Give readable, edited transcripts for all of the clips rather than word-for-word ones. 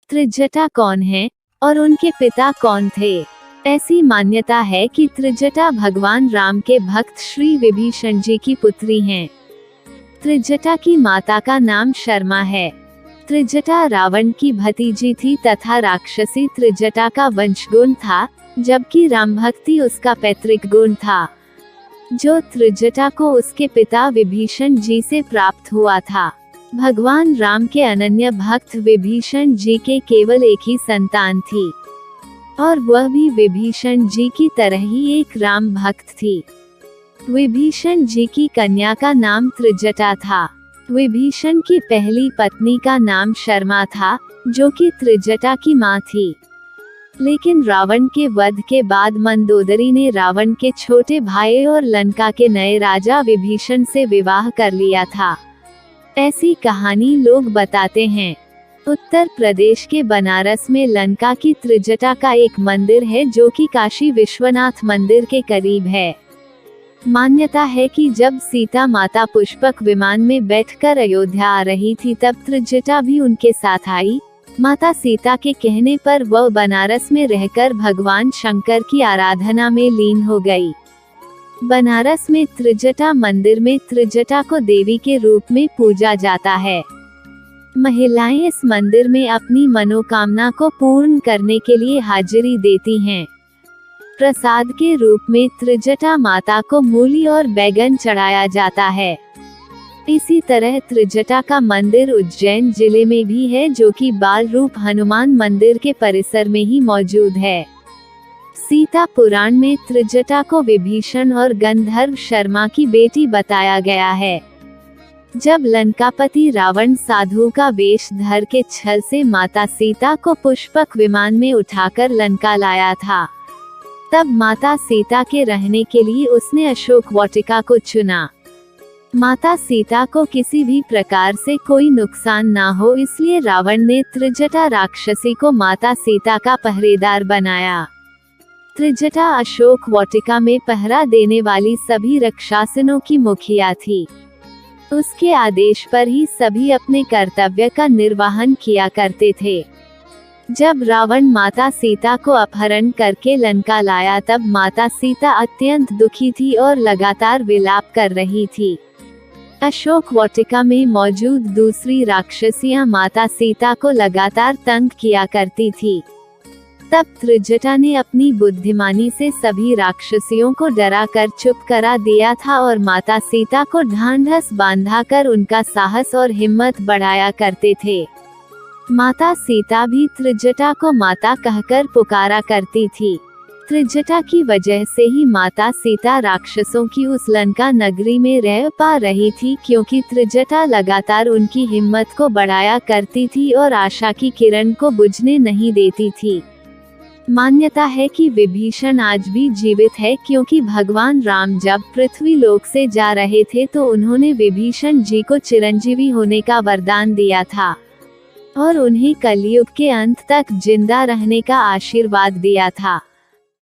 त्रिजटा कौन है और उनके पिता कौन थे? ऐसी मान्यता है कि त्रिजटा भगवान राम के भक्त श्री विभीषण जी की पुत्री हैं। त्रिजटा की माता का नाम शर्मा है। त्रिजटा रावण की भतीजी थी तथा राक्षसी त्रिजटा का वंशगुण था, जबकि राम भक्ति उसका पैतृक गुण था, जो त्रिजटा को उसके पिता विभीषण जी से प्राप्त हुआ था। भगवान राम के अनन्य भक्त विभीषण जी के केवल एक ही संतान थी, और वह भी विभीषण जी की तरह ही एक राम भक्त थी। विभीषण जी की कन्या का नाम त्रिजटा था। विभीषण की पहली पत्नी का नाम शर्मा था, जो कि त्रिजटा की मां थी। लेकिन रावण के वध के बाद मंदोदरी ने रावण के छोटे भाई और लंका के नए राजा विभीषण से विवाह कर लिया था। ऐसी कहानी लोग बताते हैं। उत्तर प्रदेश के बनारस में लंका की त्रिजटा का एक मंदिर है, जो कि काशी विश्वनाथ मंदिर के करीब है। मान्यता है कि जब सीता माता पुष्पक विमान में बैठकर अयोध्या आ रही थी, तब त्रिजटा भी उनके साथ आई। माता सीता के कहने पर वह बनारस में रहकर भगवान शंकर की आराधना में लीन हो गई। बनारस में त्रिजटा मंदिर में त्रिजटा को देवी के रूप में पूजा जाता है। महिलाएं इस मंदिर में अपनी मनोकामना को पूर्ण करने के लिए हाजिरी देती हैं। प्रसाद के रूप में त्रिजटा माता को मूली और बैगन चढ़ाया जाता है। इसी तरह त्रिजटा का मंदिर उज्जैन जिले में भी है, जो कि बाल रूप हनुमान मंदिर के परिसर में ही मौजूद है। सीता पुराण में त्रिजटा को विभीषण और गंधर्व शर्मा की बेटी बताया गया है। जब लंकापति रावण साधु का वेश धर के छल से माता सीता को पुष्पक विमान में उठाकर लंका लाया था, तब माता सीता के रहने के लिए उसने अशोक वाटिका को चुना। माता सीता को किसी भी प्रकार से कोई नुकसान ना हो, इसलिए रावण ने त्रिजटा राक्षसी को माता सीता का पहरेदार बनाया। त्रिजटा अशोक वाटिका में पहरा देने वाली सभी रक्षासनों की मुखिया थी। उसके आदेश पर ही सभी अपने कर्तव्य का निर्वहन किया करते थे। जब रावण माता सीता को अपहरण करके लंका लाया, तब माता सीता अत्यंत दुखी थी और लगातार विलाप कर रही थी। अशोक वाटिका में मौजूद दूसरी राक्षसियां माता सीता को लगातार तंग किया करती थी। तब त्रिजटा ने अपनी बुद्धिमानी से सभी राक्षसियों को डरा कर चुप करा दिया था और माता सीता को ढांढस बांधा कर उनका साहस और हिम्मत बढ़ाया करते थे। माता सीता भी त्रिजटा को माता कहकर पुकारा करती थी। त्रिजटा की वजह से ही माता सीता राक्षसों की उस लंका नगरी में रह पा रही थी, क्योंकि त्रिजटा लगातार उनकी हिम्मत को बढ़ाया करती थी और आशा की किरण को बुझने नहीं देती थी। मान्यता है कि विभीषण आज भी जीवित है, क्योंकि भगवान राम जब पृथ्वी लोक से जा रहे थे तो उन्होंने विभीषण जी को चिरंजीवी होने का वरदान दिया था और उन्हें कलयुग के अंत तक जिंदा रहने का आशीर्वाद दिया था।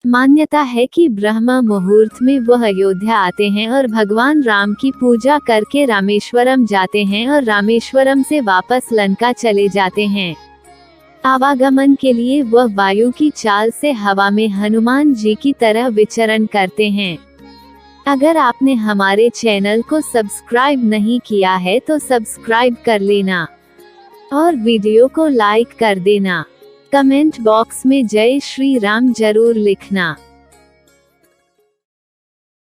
मान्यता है कि ब्रह्म मुहूर्त में वह अयोध्या आते हैं और भगवान राम की पूजा करके रामेश्वरम जाते हैं और रामेश्वरम से वापस लंका चले जाते हैं। आवागमन के लिए वह वायु की चाल से हवा में हनुमान जी की तरह विचरण करते हैं। अगर आपने हमारे चैनल को सब्सक्राइब नहीं किया है तो सब्सक्राइब कर लेना और वीडियो को लाइक कर देना। कमेंट बॉक्स में जय श्री राम जरूर लिखना।